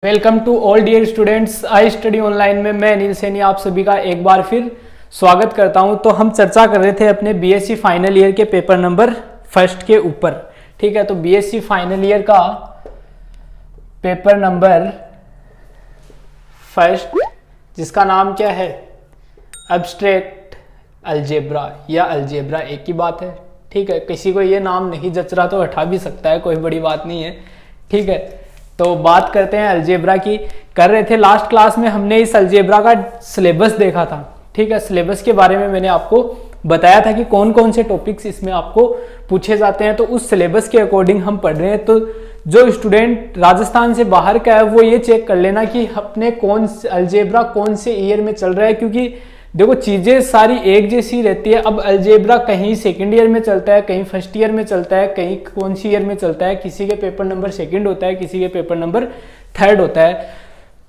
Welcome to all dear students. I study online में मैं अनिल सैनी आप सभी का एक बार फिर स्वागत करता हूं। तो हम चर्चा कर रहे थे अपने बीएससी फाइनल ईयर के पेपर नंबर फर्स्ट के ऊपर। ठीक है, तो बीएससी फाइनल ईयर का पेपर नंबर फर्स्ट जिसका नाम क्या है, एब्स्ट्रैक्ट अलजेब्रा या अलजेब्रा, एक ही बात है। ठीक है, किसी को ये नाम नहीं जच रहा तो हटा भी सकता है, कोई बड़ी बात नहीं है। ठीक है, तो बात करते हैं अलजेब्रा की। कर रहे थे लास्ट क्लास में हमने इस अलजेब्रा का सिलेबस देखा था। ठीक है, सिलेबस के बारे में मैंने आपको बताया था कि कौन कौन से टॉपिक्स इसमें आपको पूछे जाते हैं। तो उस सिलेबस के अकॉर्डिंग हम पढ़ रहे हैं। तो जो स्टूडेंट राजस्थान से बाहर का है वो ये चेक कर लेना कि अपने कौन अलजेब्रा कौन से ईयर में चल रहा है, क्योंकि देखो चीजें सारी एक जैसी रहती है। अब अलजेब्रा कहीं सेकंड ईयर में चलता है, कहीं फर्स्ट ईयर में चलता है, कहीं कौन सी ईयर में चलता है, किसी के पेपर नंबर सेकंड होता है, किसी के पेपर नंबर थर्ड होता है।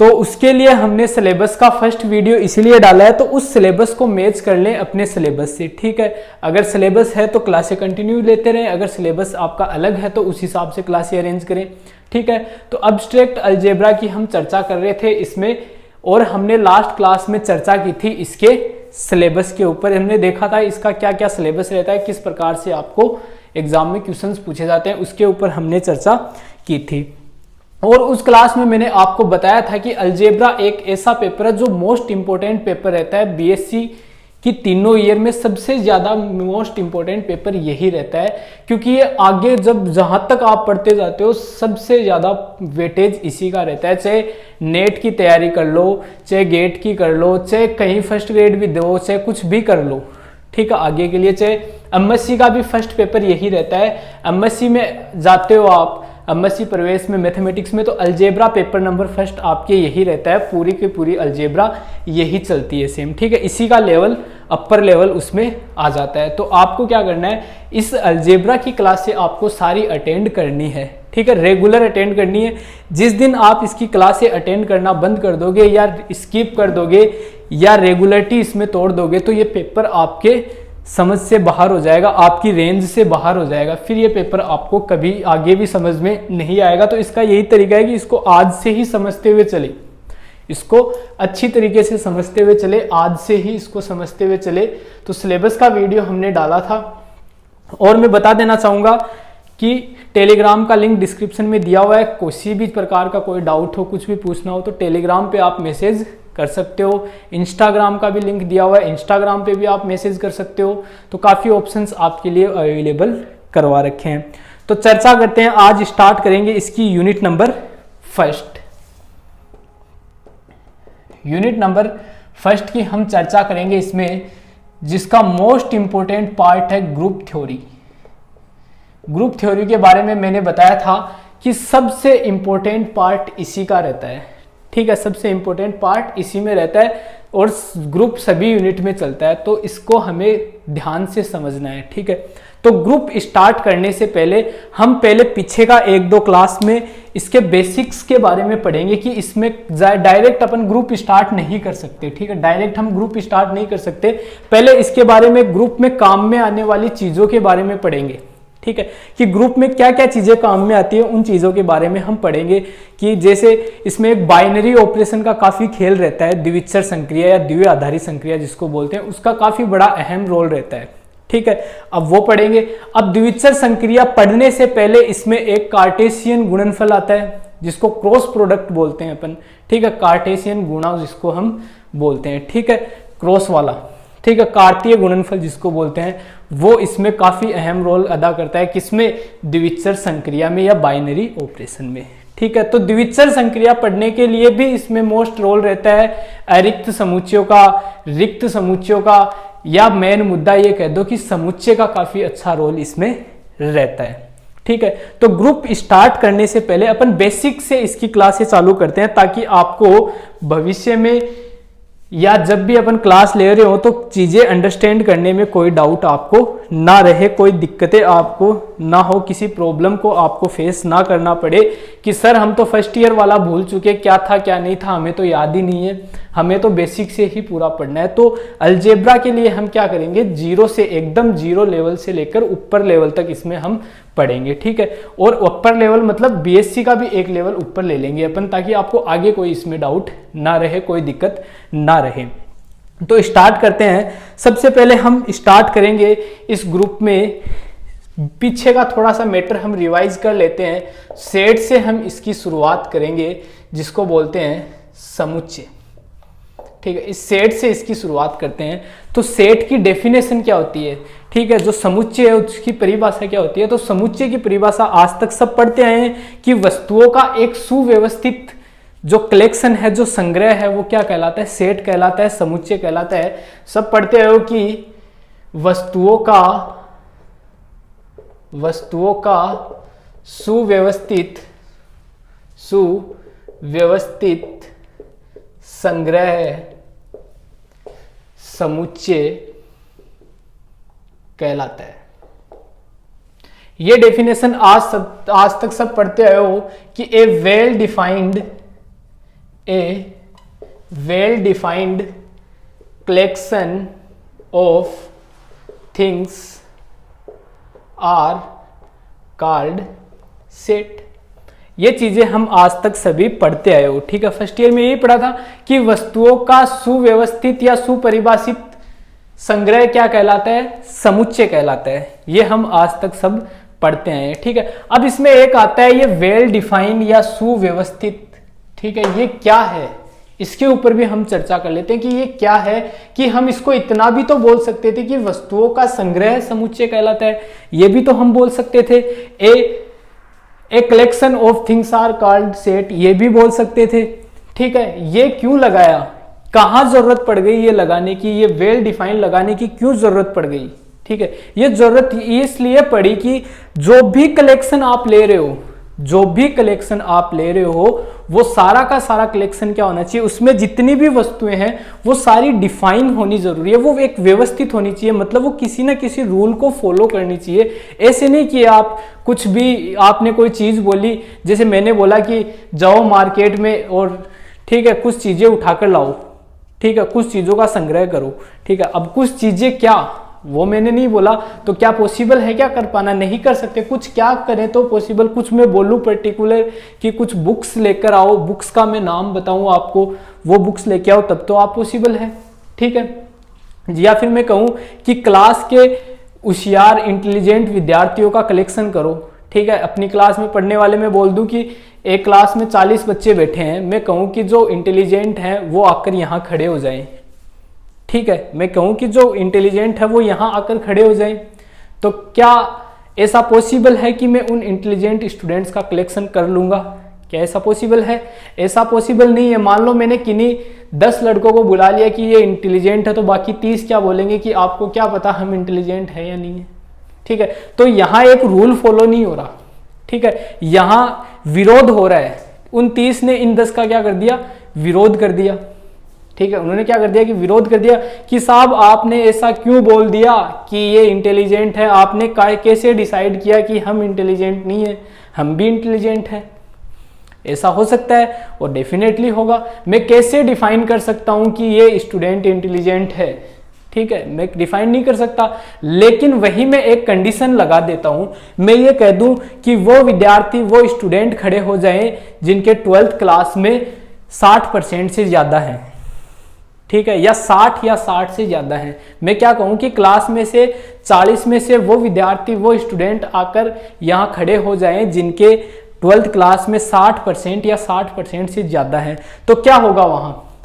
तो उसके लिए हमने सिलेबस का फर्स्ट वीडियो इसीलिए डाला है। तो उस सिलेबस को मैच कर लें अपने सिलेबस से। ठीक है, अगर सिलेबस है तो क्लासें कंटिन्यू लेते रहें, अगर सिलेबस आपका अलग है तो उस हिसाब से क्लासें अरेंज करें। ठीक है, तो एब्स्ट्रैक्ट अलजेब्रा की हम चर्चा कर रहे थे इसमें, और हमने लास्ट क्लास में चर्चा की थी इसके सिलेबस के ऊपर। हमने देखा था इसका क्या क्या सिलेबस रहता है, किस प्रकार से आपको एग्जाम में क्वेश्चंस पूछे जाते हैं, उसके ऊपर हमने चर्चा की थी। और उस क्लास में मैंने आपको बताया था कि अलजेब्रा एक ऐसा पेपर है जो मोस्ट इंपोर्टेंट पेपर रहता है बीएससी कि तीनों ईयर में सबसे ज्यादा मोस्ट इंपोर्टेंट पेपर यही रहता है, क्योंकि ये आगे जब जहां तक आप पढ़ते जाते हो सबसे ज्यादा वेटेज इसी का रहता है। चाहे नेट की तैयारी कर लो, चाहे गेट की कर लो, चाहे कहीं फर्स्ट ग्रेड भी दो, चाहे कुछ भी कर लो। ठीक है, आगे के लिए चाहे एमएससी का भी फर्स्ट पेपर यही रहता है। एमएससी में जाते हो आप, एमएससी प्रवेश में मैथमेटिक्स में, तो अलजेब्रा पेपर नंबर फर्स्ट आपके यही रहता है। पूरी की पूरी अलजेब्रा यही चलती है सेम। ठीक है, इसी का लेवल अपर लेवल उसमें आ जाता है। तो आपको क्या करना है, इस अलजेब्रा की क्लास से आपको सारी अटेंड करनी है। ठीक है, रेगुलर अटेंड करनी है। जिस दिन आप इसकी क्लास से अटेंड करना बंद कर दोगे या स्किप कर दोगे या रेगुलरिटी इसमें तोड़ दोगे तो ये पेपर आपके समझ से बाहर हो जाएगा, आपकी रेंज से बाहर हो जाएगा। फिर ये पेपर आपको कभी आगे भी समझ में नहीं आएगा। तो इसका यही तरीका है कि इसको आज से ही समझते हुए चले, इसको अच्छी तरीके से समझते हुए चले, आज से ही इसको समझते हुए चले। तो सिलेबस का वीडियो हमने डाला था। और मैं बता देना चाहूंगा कि टेलीग्राम का लिंक डिस्क्रिप्शन में दिया हुआ है। किसी भी प्रकार का कोई डाउट हो, कुछ भी पूछना हो तो टेलीग्राम पे आप मैसेज कर सकते हो। इंस्टाग्राम का भी लिंक दिया हुआ है, इंस्टाग्राम पे भी आप मैसेज कर सकते हो। तो काफ़ी ऑप्शंस आपके लिए अवेलेबल करवा रखे हैं। तो चर्चा करते हैं, आज स्टार्ट करेंगे इसकी unit number first. Unit number first की हम चर्चा करेंगे इसमें, जिसका मोस्ट इंपोर्टेंट पार्ट है ग्रुप थ्योरी। ग्रुप थ्योरी के बारे में मैंने बताया था कि सबसे इंपॉर्टेंट पार्ट इसी का रहता है। ठीक है, सबसे इंपॉर्टेंट पार्ट इसी में रहता है और ग्रुप सभी यूनिट में चलता है। तो इसको हमें ध्यान से समझना है। ठीक है, तो ग्रुप स्टार्ट करने से पहले हम पहले पीछे का एक दो क्लास में इसके बेसिक्स के बारे में पढ़ेंगे कि इसमें डायरेक्ट अपन ग्रुप स्टार्ट नहीं कर सकते। ठीक है, डायरेक्ट हम ग्रुप स्टार्ट नहीं कर सकते। पहले इसके बारे में ग्रुप में काम में आने वाली चीजों के बारे में पढ़ेंगे। ठीक है, कि ग्रुप में क्या क्या चीजें काम में आती है, उन चीजों के बारे में हम पढ़ेंगे। कि जैसे इसमें एक बाइनरी ऑपरेशन का काफी खेल रहता है, द्विविच्छर संक्रिया या द्वितीय आधारित संक्रिया जिसको बोलते हैं, उसका काफी बड़ा अहम रोल रहता है। ठीक है, अब वो पढ़ेंगे। अब द्विविच्छर संक्रिया पढ़ने से पहले इसमें एक कार्टेशियन गुणनफल आता है जिसको क्रॉस प्रोडक्ट बोलते हैं अपन। ठीक है, कार्टेशियन गुणा जिसको हम बोलते हैं। ठीक है, क्रॉस वाला। ठीक है, कार्तीय गुणनफल जिसको बोलते हैं, वो इसमें काफी अहम रोल अदा करता है। किसमें? द्विविच्छर संक्रिया में या बाइनरी ऑपरेशन में। ठीक है, तो द्विविच्छर संक्रिया पढ़ने के लिए भी इसमें मोस्ट रोल रहता है अरिक्त समुच्चयों का, रिक्त समुच्चयों का, या मेन मुद्दा ये कह दो कि समुच्चय का काफी अच्छा रोल इसमें रहता है। ठीक है, तो ग्रुप स्टार्ट करने से पहले अपन बेसिक से इसकी क्लासेस चालू करते हैं, ताकि आपको भविष्य में या जब भी अपन क्लास ले रहे हो तो चीजें अंडरस्टैंड करने में कोई डाउट आपको ना रहे, कोई दिक्कतें आपको ना हो, किसी प्रॉब्लम को आपको फेस ना करना पड़े कि सर हम तो फर्स्ट ईयर वाला भूल चुके, क्या था क्या नहीं था हमें तो याद ही नहीं है। हमें तो बेसिक से ही पूरा पढ़ना है। तो अलजेब्रा के लिए हम क्या करेंगे, जीरो से एकदम जीरो लेवल से लेकर ऊपर लेवल तक इसमें हम पढ़ेंगे, ठीक है। और ऊपर लेवल मतलब बीएससी का भी एक लेवल ऊपर ले लेंगे अपन, ताकि आपको आगे कोई इसमें डाउट ना रहे, कोई दिक्कत ना रहे। तो स्टार्ट करते हैं। सबसे पहले हम स्टार्ट करेंगे इस ग्रुप में, पीछे का थोड़ा सा मैटर हम रिवाइज कर लेते हैं। सेट से हम इसकी शुरुआत करेंगे, जिसको बोलते हैं समुच्चय, ठीक है। इस सेट से इसकी शुरुआत करते हैं। तो सेट की डेफिनेशन क्या होती है, ठीक है। जो समुच्चय है उसकी परिभाषा क्या होती है, तो समुच्चय की परिभाषा आज तक सब पढ़ते आए हैं कि वस्तुओं का एक सुव्यवस्थित जो कलेक्शन है, जो संग्रह है, वो क्या कहलाता है, सेट कहलाता है, समुच्चय कहलाता है। सब पढ़ते आए हो कि वस्तुओं का सुव्यवस्थित संग्रह समुच्चय कहलाता है। ये डेफिनेशन आज तक सब पढ़ते आए हो कि a well defined collection of things are called set. ये चीजें हम आज तक सभी पढ़ते आए हो, ठीक है। फर्स्ट ईयर में यही पढ़ा था कि वस्तुओं का सुव्यवस्थित या सुपरिभाषित संग्रह क्या कहलाता है, समुच्चय कहलाता है। ये हम आज तक सब पढ़ते आए हैं, ठीक है। अब इसमें एक आता है ये वेल डिफाइंड या सुव्यवस्थित, ठीक है। ये क्या है, इसके ऊपर भी हम चर्चा कर लेते हैं कि ये क्या है। कि हम इसको इतना भी तो बोल सकते थे कि वस्तुओं का संग्रह समुच्चय कहलाता है, ये भी तो हम बोल सकते थे। A collection of things are called set, ये भी बोल सकते थे, ठीक है। ये क्यों लगाया, कहां जरूरत पड़ गई ये लगाने की, ये वेल डिफाइन लगाने की क्यों जरूरत पड़ गई, ठीक है। ये जरूरत इसलिए पड़ी कि जो भी कलेक्शन आप ले रहे हो वो सारा का सारा कलेक्शन क्या होना चाहिए, उसमें जितनी भी वस्तुएं हैं वो सारी डिफाइन होनी जरूरी है, वो एक व्यवस्थित होनी चाहिए। मतलब वो किसी ना किसी रूल को फॉलो करनी चाहिए। ऐसे नहीं कि आप कुछ भी, आपने कोई चीज बोली, जैसे मैंने बोला कि जाओ मार्केट में और, ठीक है, कुछ चीजें उठाकर लाओ, ठीक है, कुछ चीजों का संग्रह करो, ठीक है। अब कुछ चीजें क्या, वो मैंने नहीं बोला, तो क्या पॉसिबल है क्या कर पाना, नहीं कर सकते। कुछ क्या करें तो पॉसिबल, कुछ मैं बोलूं पर्टिकुलर कि कुछ बुक्स लेकर आओ, बुक्स का मैं नाम बताऊं आपको, वो बुक्स लेके आओ, तब तो आप पॉसिबल है, ठीक है। या फिर मैं कहूं कि क्लास के होशियार इंटेलिजेंट विद्यार्थियों का कलेक्शन करो, ठीक है। अपनी क्लास में पढ़ने वाले मैं बोल दूं कि एक क्लास में 40 बच्चे बैठे हैं, मैं कहूं कि जो इंटेलिजेंट हैं वो आकर यहाँ खड़े हो जाएं, ठीक है। मैं कहूं कि जो इंटेलिजेंट है वो यहां आकर खड़े हो जाएं, तो क्या ऐसा पॉसिबल है कि मैं उन इंटेलिजेंट स्टूडेंट्स का कलेक्शन कर लूंगा, क्या ऐसा पॉसिबल है? ऐसा पॉसिबल नहीं है। मान लो मैंने किन्हीं 10 लड़कों को बुला लिया कि ये इंटेलिजेंट है, तो बाकी 30 क्या बोलेंगे कि आपको क्या पता हम इंटेलिजेंट है या नहीं है, ठीक है। तो यहाँ एक रूल फॉलो नहीं हो रहा, ठीक है, यहाँ विरोध हो रहा है। उन 30 ने इन 10 का क्या कर दिया, विरोध कर दिया, ठीक है। उन्होंने क्या कर दिया कि विरोध कर दिया कि साहब आपने ऐसा क्यों बोल दिया कि ये इंटेलिजेंट है, आपने कैसे डिसाइड किया कि हम इंटेलिजेंट नहीं है, हम भी इंटेलिजेंट हैं। ऐसा हो सकता है और डेफिनेटली होगा। मैं कैसे डिफाइन कर सकता हूं कि ये स्टूडेंट इंटेलिजेंट है, ठीक है, मैं डिफाइन नहीं कर सकता, लेकिन वही मैं एक कंडीशन लगा देता हूं। मैं ये कह दूं कि वो विद्यार्थी, वो स्टूडेंट खड़े हो जाएं जिनके 12th क्लास में 60% से ज्यादा है, ठीक है, या 60 से ज्यादा है। मैं क्या कहूं कि क्लास में से 40 में से वो विद्यार्थी, वो स्टूडेंट आकर यहाँ खड़े हो जाएं जिनके 12th क्लास में 60% या 60% से ज्यादा है। तो क्या होगा,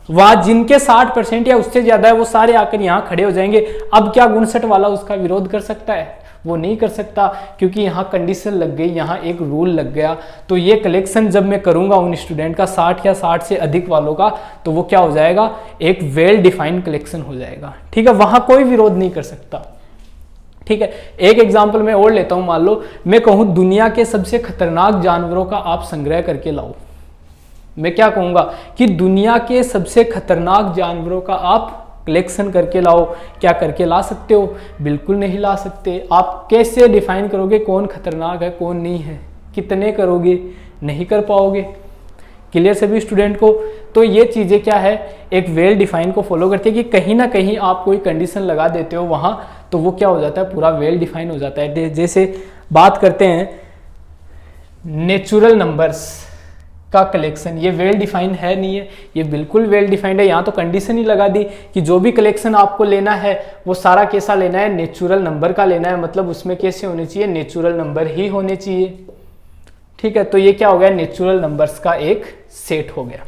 वहां जिनके 60% या उससे ज्यादा है वो सारे आकर यहाँ खड़े हो जाएंगे। अब क्या 59 वाला उसका विरोध कर सकता है? वो नहीं कर सकता, क्योंकि यहाँ कंडीशन लग गई, यहाँ एक रूल लग गया। तो ये कलेक्शन जब मैं करूंगा उन स्टूडेंट का 60 या 60 से अधिक वालों का, तो वो क्या हो जाएगा, एक वेल डिफाइंड कलेक्शन हो जाएगा, ठीक है। वहां कोई विरोध नहीं कर सकता, ठीक है। एक एग्जाम्पल मैं और लेता हूं। मान लो मैं कहूं दुनिया के सबसे खतरनाक जानवरों का आप संग्रह करके लाओ। मैं क्या कहूंगा कि दुनिया के सबसे खतरनाक जानवरों का आप कलेक्शन करके लाओ। क्या करके ला सकते हो? बिल्कुल नहीं ला सकते। आप कैसे डिफाइन करोगे कौन खतरनाक है कौन नहीं है? कितने करोगे? नहीं कर पाओगे। क्लियर सभी स्टूडेंट को। तो ये चीज़ें क्या है, एक वेल डिफाइन को फॉलो करती है कि कहीं ना कहीं आप कोई कंडीशन लगा देते हो वहाँ, तो वो क्या हो जाता है, पूरा वेल डिफाइन हो जाता है। जैसे बात करते हैं नेचुरल नंबर्स का कलेक्शन, ये वेल डिफाइन है नहीं है, ये बिल्कुल वेल डिफाइंड है। यहाँ तो कंडीशन ही लगा दी कि जो भी कलेक्शन आपको लेना है वो सारा कैसा लेना है, नेचुरल नंबर का लेना है, मतलब उसमें कैसे होने चाहिए, नेचुरल नंबर ही होने चाहिए। ठीक है, तो ये क्या हो गया, नेचुरल नंबर्स का एक सेट हो गया।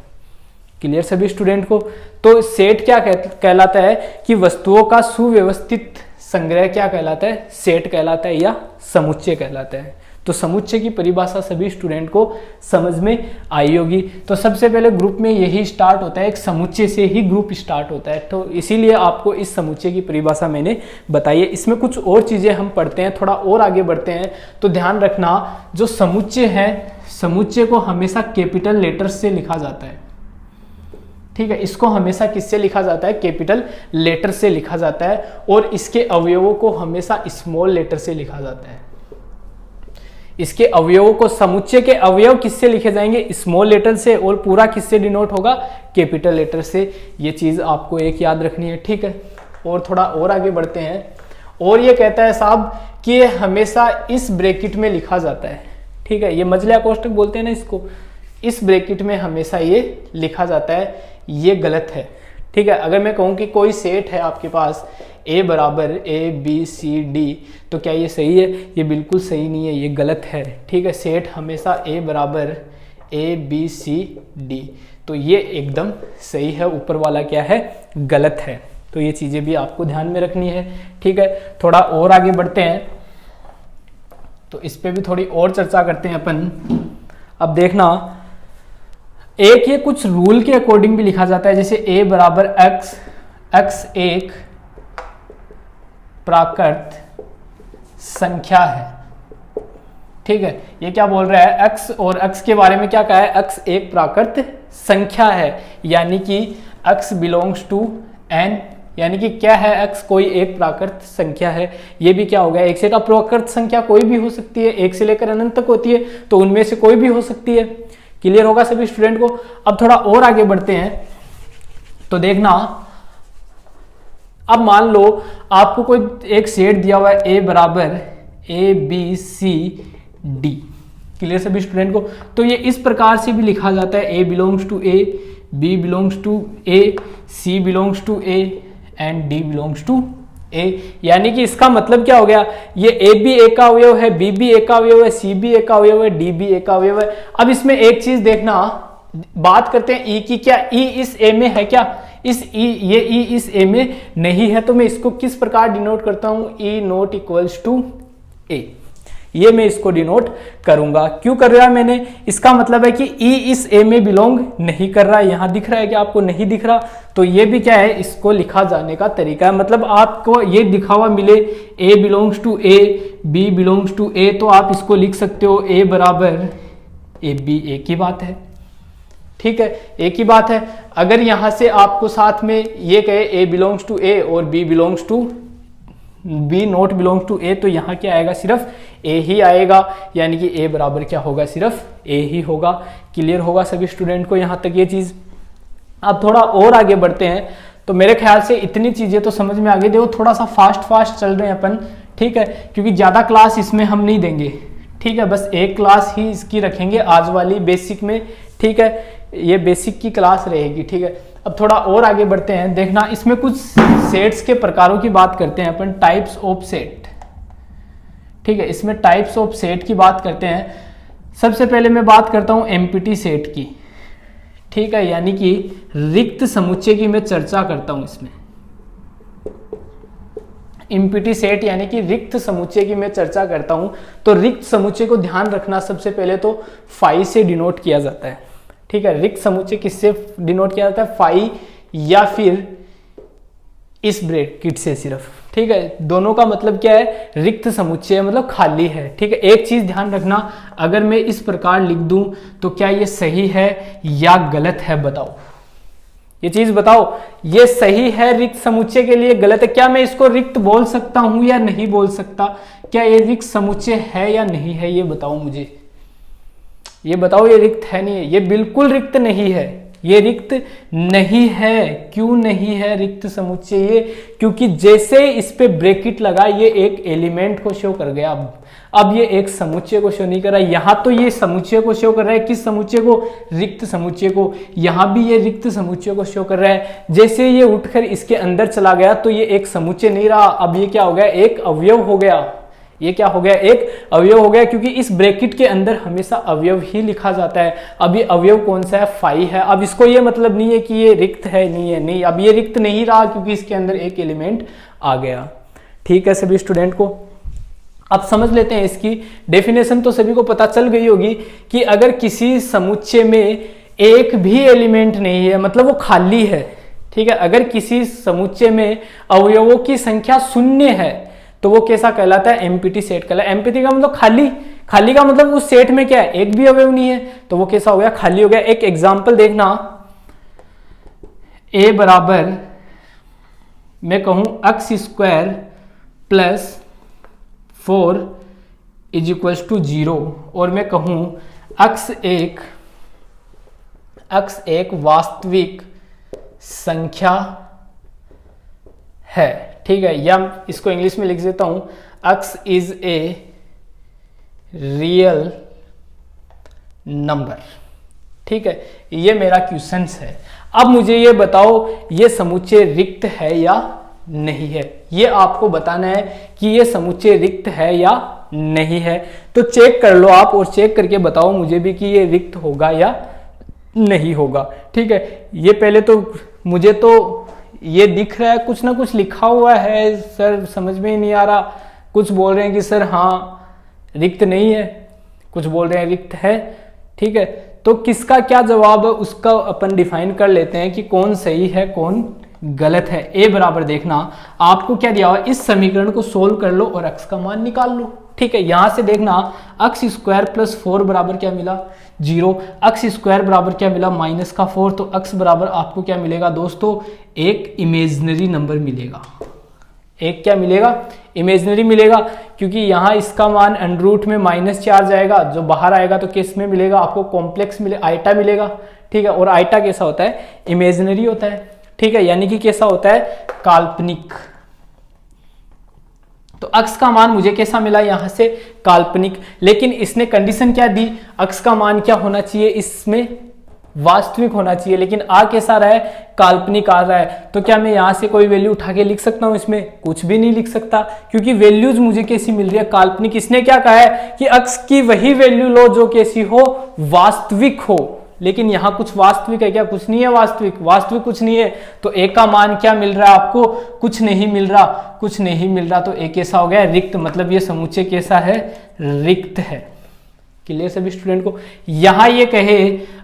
क्लियर सभी स्टूडेंट को। तो सेट क्या कहलाता है कि वस्तुओं का सुव्यवस्थित संग्रह क्या कहलाता है, सेट कहलाता है या समुच्चय कहलाता है। तो समुच्चय की परिभाषा सभी स्टूडेंट को समझ में आई होगी। तो सबसे पहले ग्रुप में यही स्टार्ट होता है, एक समुच्चय से ही ग्रुप स्टार्ट होता है। तो इसीलिए आपको इस समुच्चय की परिभाषा मैंने बताई है। इसमें कुछ और चीजें हम पढ़ते हैं, थोड़ा और आगे बढ़ते हैं। तो ध्यान रखना, जो समुच्चय है, समुच्चय को हमेशा कैपिटल लेटर्स से लिखा जाता है। ठीक है, इसको हमेशा किससे लिखा जाता है, कैपिटल लेटर से लिखा जाता है। और इसके अवयवों को हमेशा स्मॉल लेटर से लिखा जाता है। इसके अवयवों को, समुच्चय के अवयव किससे लिखे जाएंगे, स्मॉल लेटर से, और पूरा किससे डिनोट होगा, कैपिटल लेटर से। ये चीज आपको एक याद रखनी है। ठीक है, और थोड़ा और आगे बढ़ते हैं। और ये कहता है साहब कि ये हमेशा इस ब्रैकेट में लिखा जाता है। ठीक है, ये मझला कोष्ठक बोलते हैं ना इसको, इस ब्रैकेट में हमेशा ये लिखा जाता है। ये गलत है। ठीक है, अगर मैं कहूँ कि कोई सेट है आपके पास A बराबर ABCD, तो क्या ये सही है, ये बिल्कुल सही नहीं है, ये गलत है। ठीक है, सेट हमेशा A बराबर ABCD, तो ये एकदम सही है, ऊपर वाला क्या है, गलत है। तो ये चीजें भी आपको ध्यान में रखनी है। ठीक है, थोड़ा और आगे बढ़ते हैं, तो इस पे भी थोड़ी और चर्चा करते हैं अपन। अब देखना, एक ये कुछ रूल के अकॉर्डिंग भी लिखा जाता है, जैसे A बराबर x एक प्राकृत संख्या है। ठीक है, ये क्या बोल रहा है, x, और x के बारे में क्या कहा है, x एक प्राकृत संख्या है, यानी कि x बिलोंग्स टू n, यानी कि क्या है, x कोई एक प्राकृत संख्या है। ये भी क्या हो गया, एक से का प्राकृत संख्या कोई भी हो सकती है, एक से लेकर अनंत तक होती है, तो उनमें से कोई भी हो सकती है। क्लियर होगा सभी स्टूडेंट को। अब थोड़ा और आगे बढ़ते हैं, तो देखना, अब मान लो आपको कोई एक सेट दिया हुआ है A बराबर ABCD। क्लियर सभी स्टूडेंट को। तो ये इस प्रकार से भी लिखा जाता है, A belongs to A, B belongs to A, C belongs to A and D belongs to A। यानी कि इसका मतलब क्या हो गया, ये A भी एक का अवयव है, B भी एक का अवयव है, C भी एक का अवयव है, D भी एक का अवयव है। अब इसमें एक चीज देखना, बात करते हैं E की, क्या E इस A में है, क्या इस ये E इस A में नहीं है, तो मैं इसको किस प्रकार डिनोट करता हूं, E not equals to A, ये मैं इसको डिनोट करूंगा। क्यों कर रहा है मैंने, इसका मतलब है कि E इस A में बिलोंग नहीं कर रहा है। यहां दिख रहा है कि आपको नहीं दिख रहा, तो ये भी क्या है, इसको लिखा जाने का तरीका है। मतलब आपको ये दिखा हुआ मिले A belongs to A, B belongs to A, तो आप इसको लिख सकते हो A बराबर AB, एक ही बात है। ठीक है, एक ही बात है। अगर यहां से आपको साथ में ये कहे A बिलोंग्स टू A और B belongs to B not belongs to A, तो यहाँ क्या आएगा, सिर्फ A ही आएगा, यानी कि A बराबर क्या होगा, सिर्फ A ही होगा। क्लियर होगा सभी स्टूडेंट को यहाँ तक ये चीज। अब थोड़ा और आगे बढ़ते हैं, तो मेरे ख्याल से इतनी चीजें तो समझ में आ गई। देखो थोड़ा सा फास्ट चल रहे हैं अपन, ठीक है, क्योंकि ज्यादा क्लास इसमें हम नहीं देंगे। ठीक है, बस एक क्लास ही इसकी रखेंगे आज वाली बेसिक में। ठीक है, ये बेसिक की क्लास रहेगी। ठीक है, अब थोड़ा और आगे बढ़ते हैं। देखना, इसमें कुछ सेट्स के प्रकारों की बात करते हैं अपन, टाइप्स ऑफ सेट। ठीक है, इसमें टाइप्स ऑफ सेट की बात करते हैं। सबसे पहले मैं बात करता हूं एम्प्टी सेट की। ठीक है, यानी कि रिक्त समुच्चय की मैं चर्चा करता हूं इसमें। एम्प्टी सेट यानी कि रिक्त समुच्चय की मैं चर्चा करता हूं। तो रिक्त समुच्चय को ध्यान रखना, सबसे पहले तो फाई से डिनोट किया जाता है। ठीक है, रिक्त समुच्चय किससे डिनोट किया जाता है, फाई या फिर इस ब्रैकेट से सिर्फ। ठीक है, दोनों का मतलब क्या है, रिक्त समुच्चय मतलब खाली है। ठीक है, एक चीज ध्यान रखना, अगर मैं इस प्रकार लिख दूं तो क्या ये सही है या गलत है, बताओ, ये चीज बताओ, ये सही है रिक्त समुच्चय के लिए, गलत है। क्या मैं इसको रिक्त बोल सकता हूं या नहीं बोल सकता, क्या ये रिक्त समुच्चय है या नहीं है, ये बताओ मुझे, ये बताओ ये रिक्त है नहीं है? ये बिल्कुल रिक्त नहीं है, ये रिक्त नहीं है। क्यों नहीं है रिक्त समुच्चय ये? क्योंकि जैसे इस पे ब्रैकेट लगा ये एक एलिमेंट को शो कर गया, अब ये एक समुच्चय को शो नहीं कर रहा है। यहाँ तो ये समुच्चय को शो कर रहा है, किस समुच्चय को? रिक्त समुच्चय को। यहाँ भी ये रिक्त समुच्चय को शो कर रहा है। जैसे ये उठकर इसके अंदर चला गया तो ये एक समुच्चय नहीं रहा, अब ये क्या हो गया? एक अवयव हो गया। ये क्या हो गया? एक अवयव हो गया, क्योंकि इस ब्रैकेट के अंदर हमेशा अवयव ही लिखा जाता है। अब ये अवयव कौन सा है? फाई है। अब इसको ये मतलब नहीं है कि ये रिक्त है, नहीं है, नहीं, अब ये रिक्त नहीं रहा क्योंकि इसके अंदर एक एलिमेंट आ गया। ठीक है सभी स्टूडेंट को? अब समझ लेते हैं इसकी डेफिनेशन। तो सभी को पता चल गई होगी कि अगर किसी समुच्चय में एक भी एलिमेंट नहीं है, मतलब वो खाली है, ठीक है, अगर किसी समुच्चय में अवयवों की संख्या शून्य है तो वो कैसा कहलाता है? एम्प्टी सेट कहलाता है। एम्प्टी का मतलब खाली, खाली का मतलब उस सेट में क्या है? एक भी अवयव नहीं है, तो वो कैसा हो गया? खाली हो गया। एक एग्जांपल देखना, a बराबर मैं कहूं x square plus 4 is equals to 0 और मैं कहूं x एक वास्तविक संख्या है, ठीक है, या इसको इंग्लिश में लिख देता हूं, x is a real number. ठीक है, ये मेरा क्वेश्चन है। अब मुझे ये बताओ ये समुच्चय रिक्त है या नहीं है? ये आपको बताना है कि ये समुच्चय रिक्त है या नहीं है। तो चेक कर लो आप और चेक करके बताओ मुझे भी कि ये रिक्त होगा या नहीं होगा। ठीक है, ये पहले तो मुझे तो ये दिख रहा है कुछ ना कुछ लिखा हुआ है, सर समझ में ही नहीं आ रहा। कुछ बोल रहे हैं कि सर हाँ रिक्त नहीं है, कुछ बोल रहे हैं रिक्त है। ठीक है, तो किसका क्या जवाब है उसका अपन डिफाइन कर लेते हैं कि कौन सही है कौन गलत है। ए बराबर देखना आपको क्या दिया हुआ, इस समीकरण को सोल्व कर लो और x का मान निकाल लो। ठीक है, यहां से देखना x स्क्वायर प्लस 4 बराबर क्या मिला? 0। x स्क्वायर बराबर क्या मिला? -4। तो x बराबर आपको क्या मिलेगा दोस्तों? एक इमेजिनरी नंबर मिलेगा। एक क्या मिलेगा? इमेजिनरी मिलेगा, क्योंकि यहाँ इसका मान अंडर में -4 जाएगा, जो बाहर आएगा तो किस में मिलेगा? आपको कॉम्प्लेक्स मिले आइटा मिलेगा। ठीक है, और आइटा कैसा होता है? इमेजिनरी होता है। ठीक है, यानी कि कैसा होता है? काल्पनिक। तो x का मान मुझे कैसा मिला? यहां से काल्पनिक। लेकिन इसने कंडीशन क्या दी? x का मान क्या होना चाहिए? इसमें वास्तविक होना चाहिए, लेकिन आ कैसा रहा है? काल्पनिक आ रहा है। तो क्या मैं यहां से कोई वैल्यू उठा के लिख सकता हूं? इसमें कुछ भी नहीं लिख सकता, क्योंकि वैल्यूज मुझे कैसी मिल रही है? काल्पनिक। इसने क्या कहा है कि x की वही वैल्यू लो जो कैसी हो? वास्तविक हो। लेकिन यहां कुछ वास्तविक है क्या? कुछ नहीं है वास्तविक, वास्तविक कुछ नहीं है। तो ए का मान क्या मिल रहा है आपको? कुछ नहीं मिल रहा, कुछ नहीं मिल रहा। तो ए कैसा हो गया? रिक्त। मतलब ये समुच्चय कैसा है? रिक्त है। क्लियर सभी स्टूडेंट को? यहां ये कहे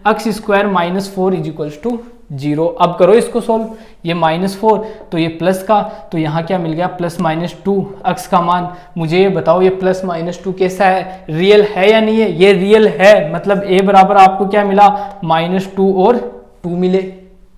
x square -4 is equals to 0। अब करो इसको सोल्व। ये -4 तो ये प्लस का, तो यहाँ क्या मिल गया? +-2 x का मान। मुझे ये बताओ ये +-2 कैसा है? रियल है या नहीं है? ये रियल है, मतलब a बराबर आपको क्या मिला? -2 और 2 मिले।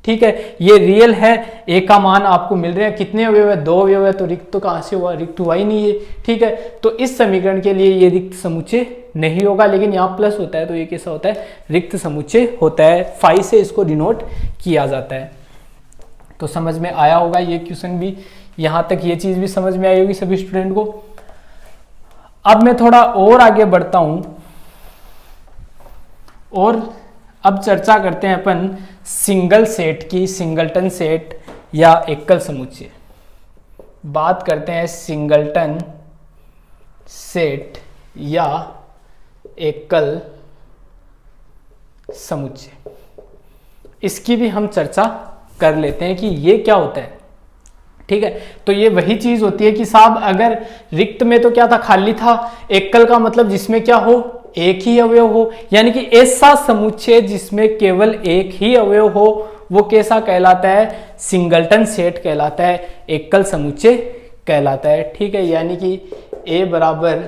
ठीक है, ये रियल है। a का मान आपको मिल रहे हैं। कितने अवयव है? 2 अवयव है। तो रिक्त तो कहां से हुआ? रिक्त हुआ ही नहीं है। ठीक है, तो इस समीकरण के लिए ये रिक्त समुच्चय नहीं होगा, लेकिन यहाँ प्लस होता है तो ये कैसा होता है? रिक्त समुच्चय होता है। फाई से इसको डिनोट किया जाता है। तो समझ में आया होगा ये क्वेश्चन भी, यहाँ तक ये चीज भी समझ में आई होगी सभी स्टूडेंट को। अब मैं थोड़ा और आगे बढ़ता हूं और अब चर्चा करते हैं अपन सिंगल सेट की, सिंगलटन सेट या एकल समुच्चय। बात करते हैं सिंगलटन सेट या एकल समुच्चय। इसकी भी हम चर्चा कर लेते हैं कि ये क्या होता है। ठीक है, तो ये वही चीज होती है कि साहब अगर रिक्त में तो क्या था? खाली था। एकल का मतलब जिसमें क्या हो? एक ही अवयव हो, यानी कि ऐसा समुच्चय जिसमें केवल एक ही अवयव हो, वो कैसा कहलाता है? सिंगलटन सेट कहलाता है, एकल समुच्चय कहलाता है। ठीक है, यानी कि a बराबर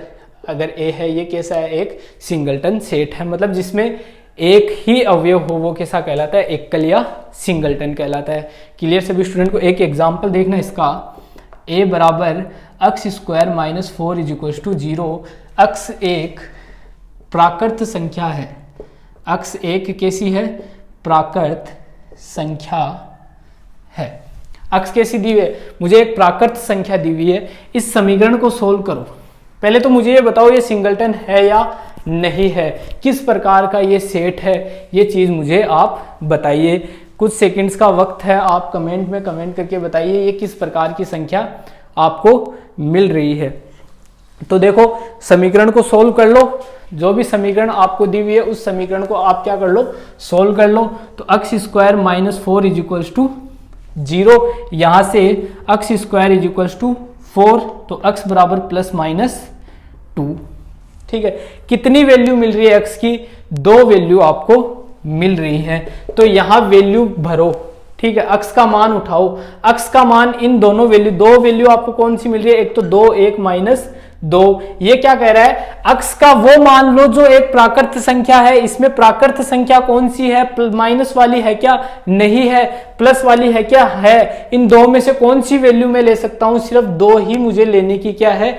अगर a है, ये कैसा है? एक सिंगलटन सेट है, मतलब जिसमें एक ही अवयव हो, वो कैसा कहलाता है? एकल या सिंगलटन कहलाता है। क्लियर सभी स्टूडेंट को? एक एग्जांपल देखना इसका। a बराबर x square -4 is equal to 0। x एक प्राकृत संख्या है, अक्स एक कैसी है, प्राकृत संख्या है। अक्स कैसी दी हुई है, मुझे एक प्राकृत संख्या दी हुई है, इस समीकरण को सोल्व करो। पहले तो मुझे ये बताओ ये सिंगलटन है या नहीं है, किस प्रकार का ये सेट है, ये चीज मुझे आप बताइए। कुछ सेकंड्स का वक्त है, आप कमेंट में कमेंट करके बताइए ये किस प्रकार की संख्या आपको मिल रही है। तो देखो समीकरण को सोल्व कर लो, जो भी समीकरण आपको दी हुई है उस समीकरण को आप क्या कर लो, सोल्व कर लो। तो x square minus 4 is equals to 0, यहां से x square is equals to 4, तो एक्स बराबर प्लस माइनस 2। ठीक है, कितनी वैल्यू मिल रही है एक्स की, 2 वैल्यू आपको मिल रही है। तो यहां वैल्यू भरो, ठीक है, अक्स का मान उठाओ, अक्स का मान इन दोनों वैल्यू, 2 वैल्यू आपको कौन सी मिल रही है, एक तो 2, एक माइनस 2। ये क्या कह रहा है, अक्स का वो मान लो जो एक प्राकृत संख्या है। इसमें प्राकृत संख्या कौन सी है, माइनस वाली है क्या, नहीं है, प्लस वाली है क्या, है। इन दो में से कौन सी वैल्यू मैं ले सकता हूं, सिर्फ 2 ही मुझे लेने की क्या है,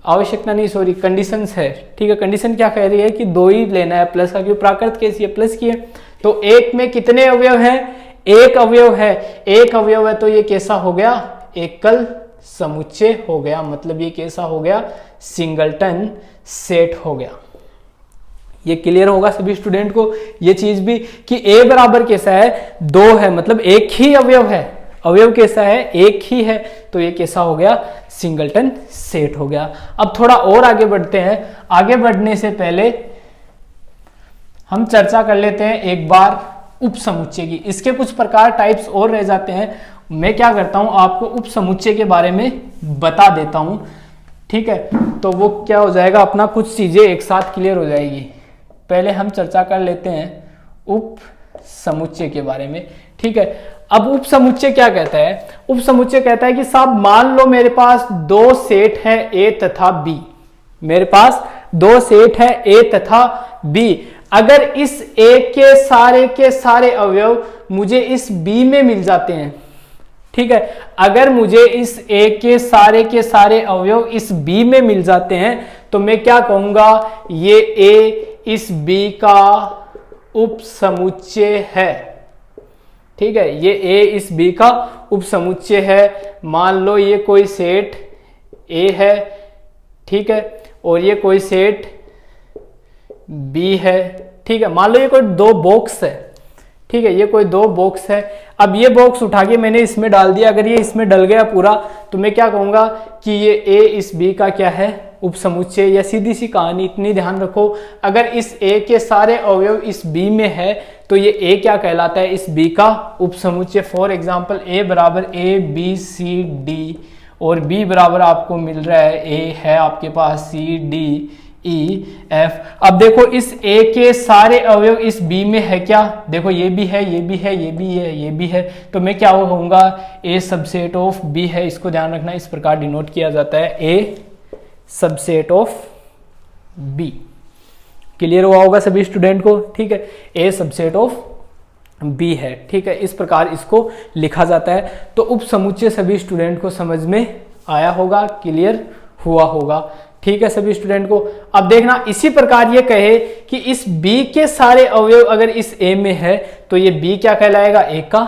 आवश्यकता नहीं, सॉरी कंडीशंस है। ठीक है, कंडीशन क्या कह रही है कि 2 ही लेना है प्लस का, क्योंकि प्राकृत कैसी है, प्लस की है। तो एक में कितने अवयव हैं, एक अवयव है, एक अवयव है, तो ये कैसा हो गया, एकल समुच्चय हो गया। मतलब ये कैसा हो गया, सिंगलटन सेट हो गया। ये क्लियर होगा सभी स्टूडेंट को ये चीज भी कि ए बराबर कैसा है, 2 है, मतलब एक ही अवयव है, अवयव कैसा है, एक ही है, तो ये कैसा हो गया, सिंगलटन सेट हो गया। अब थोड़ा और आगे बढ़ते हैं। आगे बढ़ने से पहले हम चर्चा कर लेते हैं एक बार उप समुच्चय की। इसके कुछ प्रकार टाइप्स और रह जाते हैं, मैं क्या करता हूं आपको उप समुच्चय के बारे में बता देता हूं। ठीक है, तो वो क्या हो जाएगा, अपना कुछ चीजें एक साथ क्लियर हो जाएगी। पहले हम चर्चा कर लेते हैं उप समुच्चय के बारे में। ठीक है, अब उप समुच्चय क्या कहता है, उप समुच्चय कहता है कि साहब मान लो मेरे पास 2 सेट है ए तथा बी, मेरे पास 2 सेट है ए तथा बी। अगर इस ए के सारे अवयव मुझे इस बी में मिल जाते हैं, ठीक है, अगर मुझे इस ए के सारे अवयव इस बी में मिल जाते हैं, तो मैं क्या कहूंगा, ये ए इस बी का उप समुच्चय है। ठीक है, ये ए इस बी का उप समुच्चय है। मान लो ये कोई सेट ए है, ठीक है, और ये कोई सेट बी है। ठीक है, मान लो ये कोई 2 बॉक्स है, ठीक है, ये कोई 2 बॉक्स है। अब ये बॉक्स उठा के मैंने इसमें डाल दिया, अगर ये इसमें डल गया पूरा, तो मैं क्या कहूंगा कि ये ए इस बी का क्या है, उप समुच्चय। या सीधी सी कहानी, इतनी ध्यान रखो, अगर इस ए के सारे अवयव इस बी में है, तो ये ए क्या कहलाता है, इस बी का उप समुच्चय। फॉर एग्जाम्पल ए बराबर ए बी सी डी, और बी बराबर आपको मिल रहा है, ए है आपके पास सी डी ई एफ। अब देखो इस ए के सारे अवयव इस बी में है क्या, देखो ये भी है, ये भी है, ये भी है, ये भी है, तो मैं क्या कहूंगा, ए सबसेट ऑफ बी है। इसको ध्यान रखना, इस प्रकार डिनोट किया जाता है, ए सबसेट ऑफ बी। क्लियर हुआ होगा सभी स्टूडेंट को। ठीक है, ए सबसेट ऑफ बी है। ठीक है, इस प्रकार इसको लिखा जाता है। तो उप समुच्चय सभी स्टूडेंट को समझ में आया होगा, क्लियर हुआ होगा। ठीक है सभी स्टूडेंट को। अब देखना, इसी प्रकार ये कहे कि इस बी के सारे अवयव अगर इस ए में है, तो ये बी क्या कहलाएगा, ए का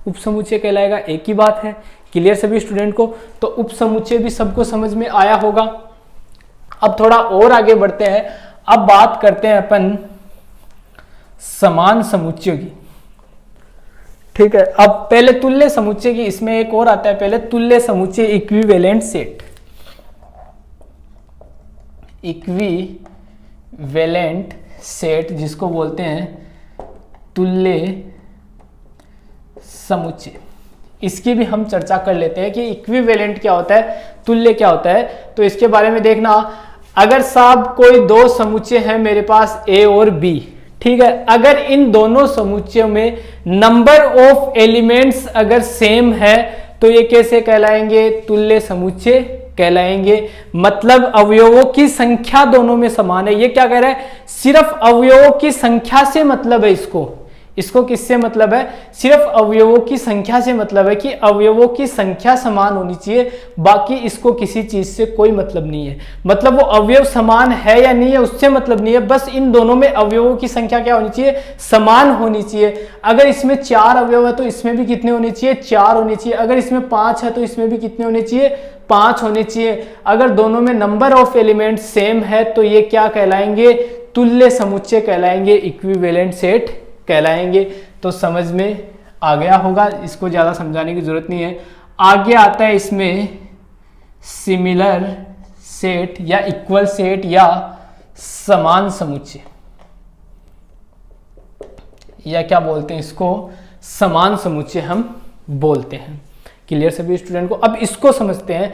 उप समुच्चय कहलाएगा। एक ही बात है, क्लियर सभी स्टूडेंट को। तो उप समुच्चय भी सबको समझ में आया होगा। अब थोड़ा और आगे बढ़ते हैं, अब बात करते हैं अपन समान समुच्चय की। ठीक है, अब पहले तुल्य समुच्चय की, इसमें एक और आता है, पहले तुल्य समुच्चय, इक्विवेलेंट सेट। इक्विवेलेंट सेट जिसको बोलते हैं तुल्य समुच्चय, इसकी भी हम चर्चा कर लेते हैं कि इक्विवेलेंट क्या होता है, तुल्य क्या होता है। तो इसके बारे में देखना, अगर साहब कोई 2 समुच्चय है मेरे पास ए और बी, ठीक है, अगर इन दोनों समुच्चयों में नंबर ऑफ एलिमेंट्स अगर सेम है, तो ये कैसे कहलाएंगे, तुल्य समुच्चय कहलाएंगे। मतलब अवयवों की संख्या दोनों में समान है। ये क्या कह रहा है, सिर्फ अवयवों की संख्या से मतलब है इसको, इसको किससे मतलब है, सिर्फ अवयवों की संख्या से मतलब है कि अवयवों की संख्या समान होनी चाहिए, बाकी इसको किसी चीज से कोई मतलब नहीं है। मतलब वो अवयव समान है या नहीं है उससे मतलब नहीं है, बस इन दोनों में अवयवों की संख्या क्या होनी चाहिए, समान होनी चाहिए। अगर इसमें 4 अवयव है तो इसमें भी कितने होने चाहिए, 4 होने चाहिए। अगर इसमें 5 है तो इसमें भी कितने होने चाहिए, 5 होने चाहिए। अगर दोनों में नंबर ऑफ एलिमेंट सेम है तो ये क्या कहलाएंगे, तुल्य समुच्चय कहलाएंगे, इक्विवेलेंट सेट कहलाएंगे। तो समझ में आ गया होगा, इसको ज्यादा समझाने की जरूरत नहीं है। आगे आता है इसमें सिमिलर सेट या इक्वल सेट या समान समुच्चय, या क्या बोलते हैं इसको, समान समुच्चय हम बोलते हैं। क्लियर सभी स्टूडेंट को। अब इसको समझते हैं।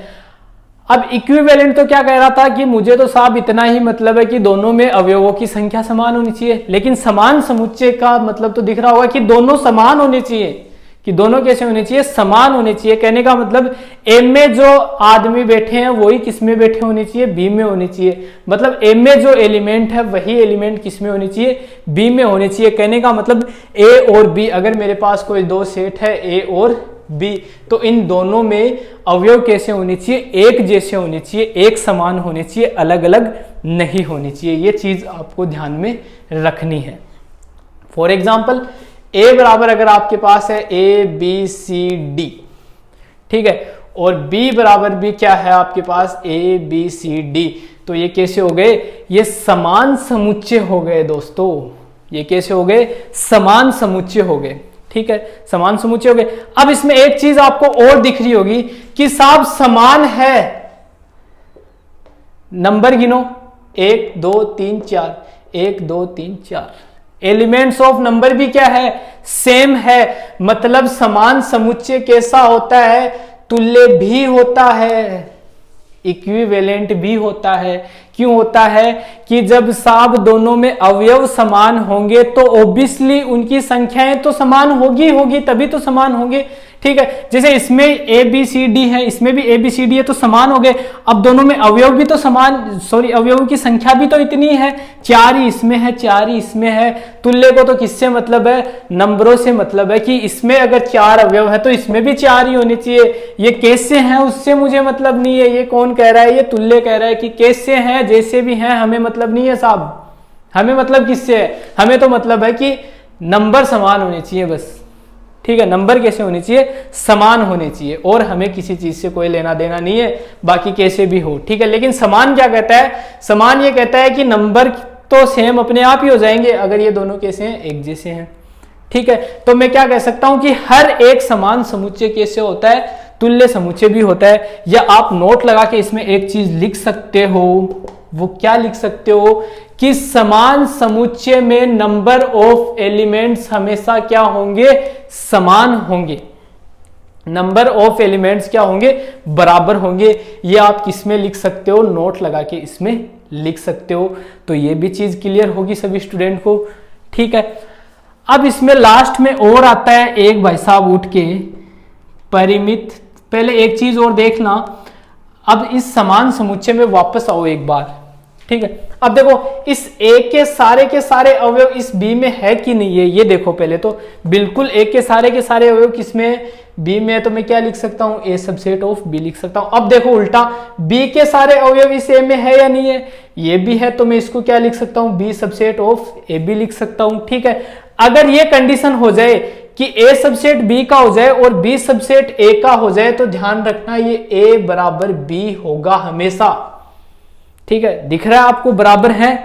अब इक्विवेलेंट तो क्या कह रहा था कि मुझे तो साहब इतना ही मतलब है कि दोनों में अवयवों की संख्या समान होनी चाहिए, लेकिन समान समुच्चय का मतलब तो दिख रहा होगा कि दोनों समान होने चाहिए। कि दोनों कैसे होने चाहिए, समान होने चाहिए। कहने का मतलब ए में जो आदमी बैठे हैं वही किस में बैठे होने चाहिए, बी में होने चाहिए। मतलब ए में जो एलिमेंट है वही एलिमेंट किस में होने चाहिए, बी में होने चाहिए। कहने का मतलब ए और बी, अगर मेरे पास कोई दो सेट है ए और बी, तो इन दोनों में अवयव कैसे होने चाहिए, एक जैसे होने चाहिए, एक समान होने चाहिए, अलग अलग नहीं होनी चाहिए। ये चीज आपको ध्यान में रखनी है। फॉर एग्जाम्पल ए बराबर अगर आपके पास है ए बी सी डी, ठीक है, और बी बराबर भी क्या है आपके पास, ए बी सी डी, तो ये कैसे हो गए, ये समान समुच्चय हो गए दोस्तों। ये कैसे हो गए, समान समुच्चय हो गए। ठीक है, समान समुच्चय हो गए। अब इसमें एक चीज आपको और दिख रही होगी कि साहब समान है, नंबर गिनो 1 2 3 4, 1 2 3 4, एलिमेंट्स ऑफ नंबर भी क्या है, सेम है। मतलब समान समुच्चय कैसा होता है, तुल्य भी होता है, इक्विवेलेंट भी होता है। क्यों होता है कि जब साहब दोनों में अवयव समान होंगे तो ऑब्वियसली उनकी संख्याएं तो समान होगी, तभी तो समान होंगे। ठीक है, जैसे इसमें ए बी सी डी है, इसमें भी ए बी सी डी है, तो समान हो गए। अब दोनों में अवयव भी तो समान, अवयवों की संख्या भी तो इतनी है, 4 ही इसमें है, 4 ही इसमें है। तुल्य को तो किससे मतलब है, नंबरों से मतलब है कि इसमें अगर 4 अवयव है तो इसमें भी 4 ही होने चाहिए। ये कैसे है उससे मुझे मतलब नहीं है, ये कौन कह रहा है, ये तुल्य कह रहा है कि कैसे है, जैसे भी है, हमें मतलब नहीं है साहब। हमें मतलब किससे है, हमें तो मतलब है कि नंबर समान होने चाहिए बस। ठीक है, नंबर कैसे होने चाहिए, समान होने चाहिए, और हमें किसी चीज से कोई लेना देना नहीं है, बाकी कैसे भी हो। ठीक है, लेकिन समान क्या कहता है, समान ये कहता है कि नंबर तो सेम अपने आप ही हो जाएंगे अगर ये दोनों कैसे हैं, एक जैसे हैं। ठीक है, तो मैं क्या कह सकता हूं कि हर एक समान समुच्चय कैसे होता है, तुल्य समुच्चय भी होता है। या आप नोट लगा के इसमें एक चीज लिख सकते हो, वो क्या लिख सकते हो कि समान समुच्चय में नंबर ऑफ एलिमेंट्स हमेशा क्या होंगे, समान होंगे। नंबर ऑफ एलिमेंट्स क्या होंगे, बराबर होंगे। ये आप किसमें लिख सकते हो, नोट लगा के इसमें लिख सकते हो। तो ये भी चीज क्लियर होगी सभी स्टूडेंट को। ठीक है, अब इसमें लास्ट में और आता है एक भाई साहब उठ के परिमित। पहले एक चीज और देखना, अब इस समान समुच्चय में वापस आओ एक बार। ठीक है, अब देखो इस ए के सारे अवयव इस बी में है कि नहीं है, ये देखो पहले तो। बिल्कुल ए के सारे अवयव किसमें, बी में है, तो मैं क्या लिख सकता हूं, ए सबसेट ऑफ बी लिख सकता हूं। अब देखो उल्टा, बी के सारे अवयव इस ए में है या नहीं है, ये भी है, तो मैं इसको क्या लिख सकता हूं, B subset of A B लिख सकता हूं। ठीक है, अगर ये कंडीशन हो जाए कि ए सबसेट बी का हो जाए और बी सबसेट ए का हो जाए, तो ध्यान रखना ये ए बराबर बी होगा हमेशा। ठीक है, दिख रहा है आपको, बराबर है।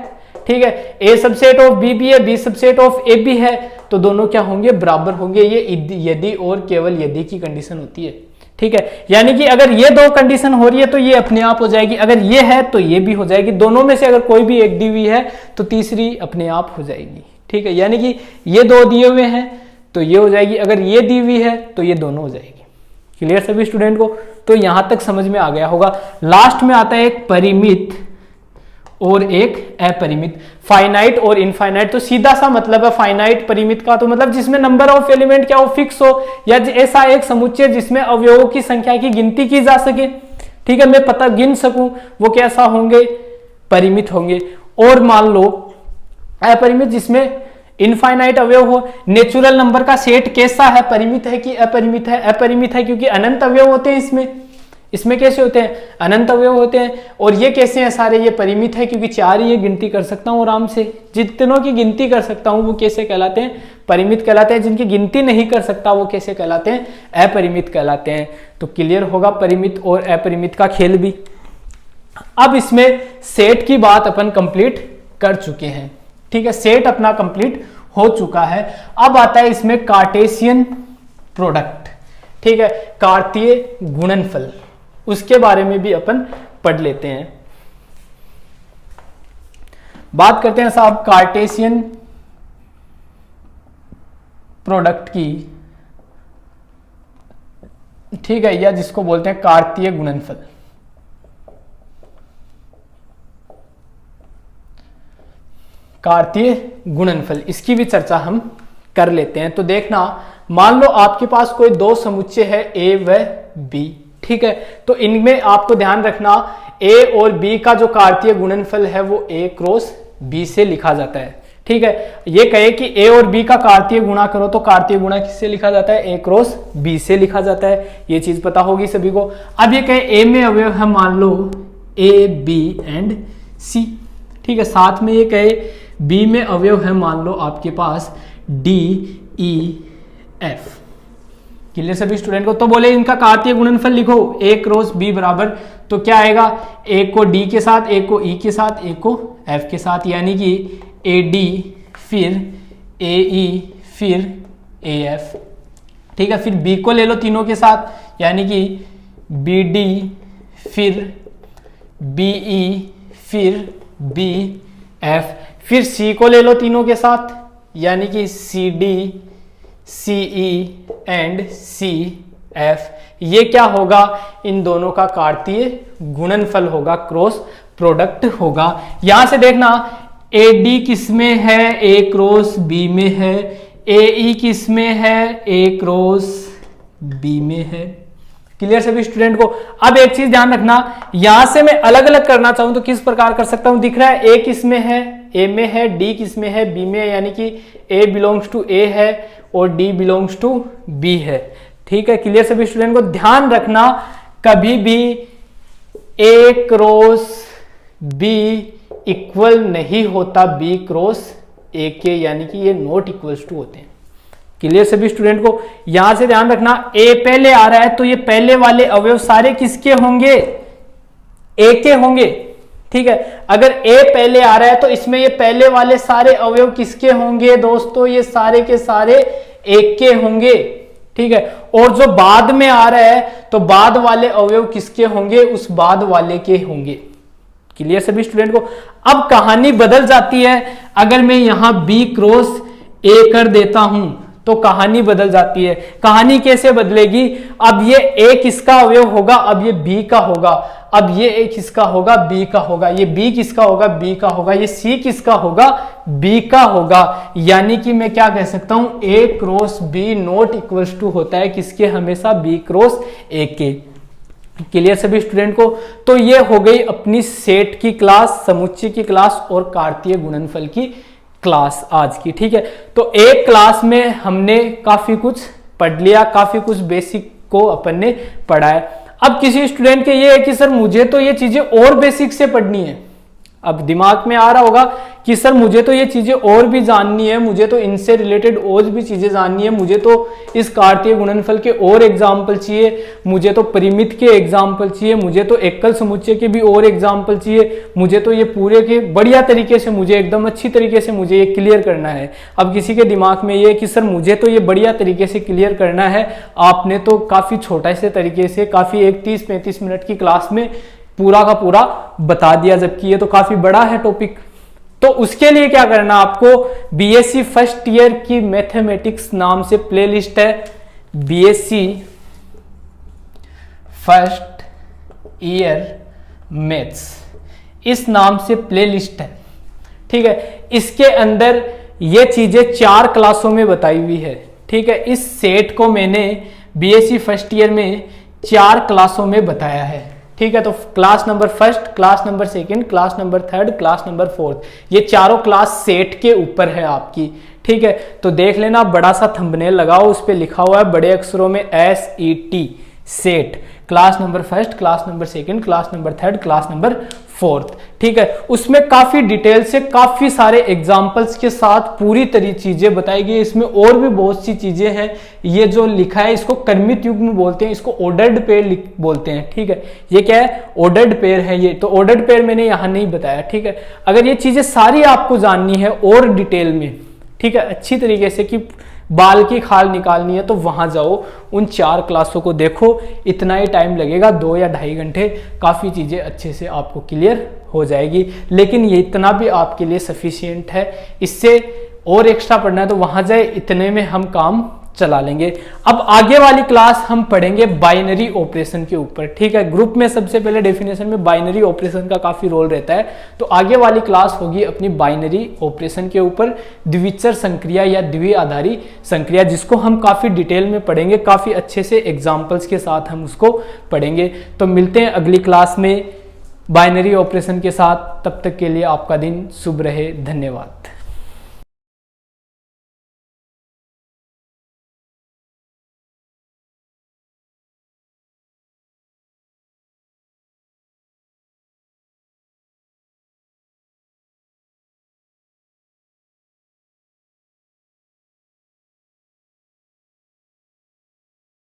ठीक है, ए सबसेट ऑफ बी भी है, बी सबसेट ऑफ ए भी है, तो दोनों क्या होंगे, बराबर होंगे। ये यदि और केवल यदि की कंडीशन होती है। ठीक है, यानी कि अगर ये दो कंडीशन हो रही है तो ये अपने आप हो जाएगी, अगर ये है तो ये भी हो जाएगी। दोनों में से अगर कोई भी एक दी हुई है तो तीसरी अपने आप हो जाएगी। ठीक है, यानी कि ये दो दिए हुए हैं तो ये हो जाएगी, अगर ये दी हुई है तो ये दोनों हो जाएगी। क्लियर सभी स्टूडेंट को, तो यहां तक समझ में आ गया होगा। लास्ट में आता है एक परिमित और एक अपरिमित, फाइनाइट और इनफाइनाइट। तो सीधा सा मतलब है फाइनाइट परिमित का, तो मतलब जिसमें नंबर ऑफ एलिमेंट क्या हो, फिक्स हो, या ऐसा एक समुच्चय जिसमें अवयवों की संख्या की गिनती की जा सके। ठीक है, मैं पता गिन सकूं, वो कैसा होंगे, परिमित होंगे। और मान लो अपरिमित, जिसमें इनफाइनाइट अवयव हो, नेचुरल नंबर का सेट कैसा है, परिमित है कि अपरिमित है, अपरिमित है क्योंकि अनंत अवयव होते हैं इसमें कैसे होते हैं, अनंत अवयव होते हैं। और ये कैसे हैं सारे, ये परिमित है क्योंकि 4 ही ये गिनती कर सकता हूँ आराम से, जितनों की गिनती कर सकता हूँ वो कैसे कहलाते हैं, परिमित कहलाते हैं। जिनकी गिनती नहीं कर सकता वो कैसे कहलाते हैं, अपरिमित कहलाते हैं। तो क्लियर होगा परिमित और अपरिमित का खेल भी। अब इसमें सेट की बात अपन कंप्लीट कर चुके हैं, ठीक है, सेट अपना कंप्लीट हो चुका है। अब आता है इसमें कार्टेशियन प्रोडक्ट, ठीक है, कार्तीय गुणनफल, उसके बारे में भी अपन पढ़ लेते हैं। बात करते हैं साहब कार्टेशियन प्रोडक्ट की, ठीक है, या जिसको बोलते हैं कार्तीय गुणनफल। कार्तीय गुणनफल, इसकी भी चर्चा हम कर लेते हैं। तो देखना, मान लो आपके पास कोई दो समुच्चय है ए व बी, ठीक है, तो इनमें आपको ध्यान रखना ए और बी का जो कार्तीय गुणनफल है वो ए क्रॉस बी से लिखा जाता है, ठीक है। ये कहे कि ए और बी का कार्तीय गुणा करो तो कार्तीय गुणा किससे लिखा जाता है, ए क्रॉस बी से लिखा जाता है, ये चीज पता होगी सभी को। अब ये कहे ए में अवयव है मान लो ए बी एंड सी, ठीक है, साथ में ये कहे बी में अवयव है मान लो आपके पास डी ई एफ। क्लियर सभी स्टूडेंट को, तो बोले इनका कार्तीय गुणनफल लिखो ए क्रॉस बी बराबर, तो क्या आएगा, ए को डी के साथ, ए को ई के साथ, ए को एफ के साथ, यानी कि ए डी फिर ए ई फिर ए एफ, ठीक है। फिर बी को ले लो तीनों के साथ, यानी कि बी डी फिर बी ई फिर बी एफ। फिर सी को ले लो तीनों के साथ, यानी कि C D C E and C F. ये क्या होगा, इन दोनों का कार्तीय गुणनफल होगा, क्रॉस प्रोडक्ट होगा। यहां से देखना ए डी किस में है, ए क्रॉस बी में है, ए ई किस में है, ए क्रॉस बी में है। क्लियर सभी स्टूडेंट को। अब एक चीज ध्यान रखना, यहां से मैं अलग अलग करना चाहूं तो किस प्रकार कर सकता हूं, दिख रहा है ए किस में है, ए में है, डी किस में है, बी में है, यानी कि ए बिलोंग्स टू ए है और डी बिलोंग्स टू बी है, ठीक है। क्लियर सभी स्टूडेंट को। ध्यान रखना कभी भी ए क्रॉस बी इक्वल नहीं होता बी क्रॉस ए के, यानी कि ये नॉट इक्वल्स टू होते हैं। क्लियर सभी स्टूडेंट को। यहां से ध्यान रखना ए पहले आ रहा है तो ये पहले वाले अवयव सारे किसके होंगे, ए के होंगे, ठीक है। अगर ए पहले आ रहा है तो इसमें ये पहले वाले सारे अवयव किसके होंगे दोस्तों, ये सारे के सारे एक के होंगे, ठीक है। और जो बाद में आ रहा है तो बाद वाले अवयव किसके होंगे, उस बाद वाले के होंगे। क्लियर सभी स्टूडेंट को। अब कहानी बदल जाती है, अगर मैं यहां बी क्रॉस ए कर देता हूं तो कहानी बदल जाती है। कहानी कैसे बदलेगी, अब ये ए किसका अवयव होगा, अब ये बी का होगा, अब ये ए किसका होगा, बी का होगा, ये बी किसका होगा, बी का होगा, ये सी किसका होगा, बी का होगा। यानी कि मैं क्या कह सकता हूं, A cross B not equals to होता है किसके, हमेशा बी क्रॉस ए के। क्लियर सभी स्टूडेंट को। तो ये हो गई अपनी सेट की क्लास, समुच्चय की क्लास और कार्तीय गुणनफल की क्लास आज की, ठीक है। तो एक क्लास में हमने काफी कुछ पढ़ लिया, काफी कुछ बेसिक को अपन ने पढ़ा है। अब किसी स्टूडेंट के ये है कि सर मुझे तो ये चीजें और बेसिक से पढ़नी है, अब दिमाग में आ रहा होगा कि सर मुझे तो ये चीजें और भी जाननी है, मुझे तो इनसे रिलेटेड और भी चीजें जाननी है, मुझे तो इस कार्तीय गुणनफल के और एग्जाम्पल चाहिए, मुझे तो परिमित के एग्जाम्पल चाहिए, मुझे तो एकल समुच्चय के भी और एग्जाम्पल चाहिए, मुझे तो ये पूरे के बढ़िया तरीके से, मुझे एकदम अच्छी तरीके से मुझे ये क्लियर करना है। अब किसी के दिमाग में ये कि सर मुझे तो ये बढ़िया तरीके से क्लियर करना है, आपने तो काफी छोटा से तरीके से काफी एक 30-35 मिनट की क्लास में पूरा का पूरा बता दिया, जबकि ये तो काफी बड़ा है टॉपिक। तो उसके लिए क्या करना, आपको बीएससी फर्स्ट ईयर की मैथमेटिक्स नाम से प्लेलिस्ट है, बीएससी फर्स्ट ईयर मैथ्स इस नाम से प्लेलिस्ट है, ठीक है। इसके अंदर ये चीजें 4 क्लासों में बताई हुई है, ठीक है। इस सेट को मैंने बीएससी फर्स्ट ईयर में 4 क्लासों में बताया है, ठीक है। तो class number 1, class number 2, class number 3, class number 4, ये चारों क्लास सेट के ऊपर है आपकी, ठीक है, तो देख लेना, बड़ा सा थंबनेल लगाओ, उस पर लिखा हुआ है बड़े अक्षरों में SET, set, class number first, class number second, class number third, class number fourth. ठीक है, उसमें काफी डिटेल से काफी सारे एग्जाम्पल्स के साथ पूरी तरह चीजें बताई गई। इसमें और भी बहुत सी चीजें हैं। ये जो लिखा है इसको कर्मित युग्म बोलते हैं, इसको ऑर्डर्ड पेयर बोलते हैं। ठीक है, ये क्या है, ऑर्डर्ड पेयर है। ये तो ऑर्डर्ड पेयर मैंने यहां नहीं बताया। ठीक है, अगर ये चीजें सारी आपको जाननी है और डिटेल में, ठीक है, अच्छी तरीके से कि बाल की खाल निकालनी है, तो वहां जाओ, उन 4 क्लासों को देखो, इतना ही टाइम लगेगा, 2 या 2.5 घंटे, काफ़ी चीज़ें अच्छे से आपको क्लियर हो जाएगी। लेकिन ये इतना भी आपके लिए सफिशियंट है। इससे और एक्स्ट्रा पढ़ना है तो वहां जाए, इतने में हम काम चला लेंगे। अब आगे वाली क्लास हम पढ़ेंगे बाइनरी ऑपरेशन के ऊपर। ठीक है, ग्रुप में सबसे पहले डेफिनेशन में बाइनरी ऑपरेशन का काफी रोल रहता है, तो आगे वाली क्लास होगी अपनी बाइनरी ऑपरेशन के ऊपर, द्विचर संक्रिया या द्विआधारी संक्रिया, जिसको हम काफी डिटेल में पढ़ेंगे, काफी अच्छे से एग्जाम्पल्स के साथ हम उसको पढ़ेंगे। तो मिलते हैं अगली क्लास में बाइनरी ऑपरेशन के साथ। तब तक के लिए आपका दिन शुभ रहे। धन्यवाद।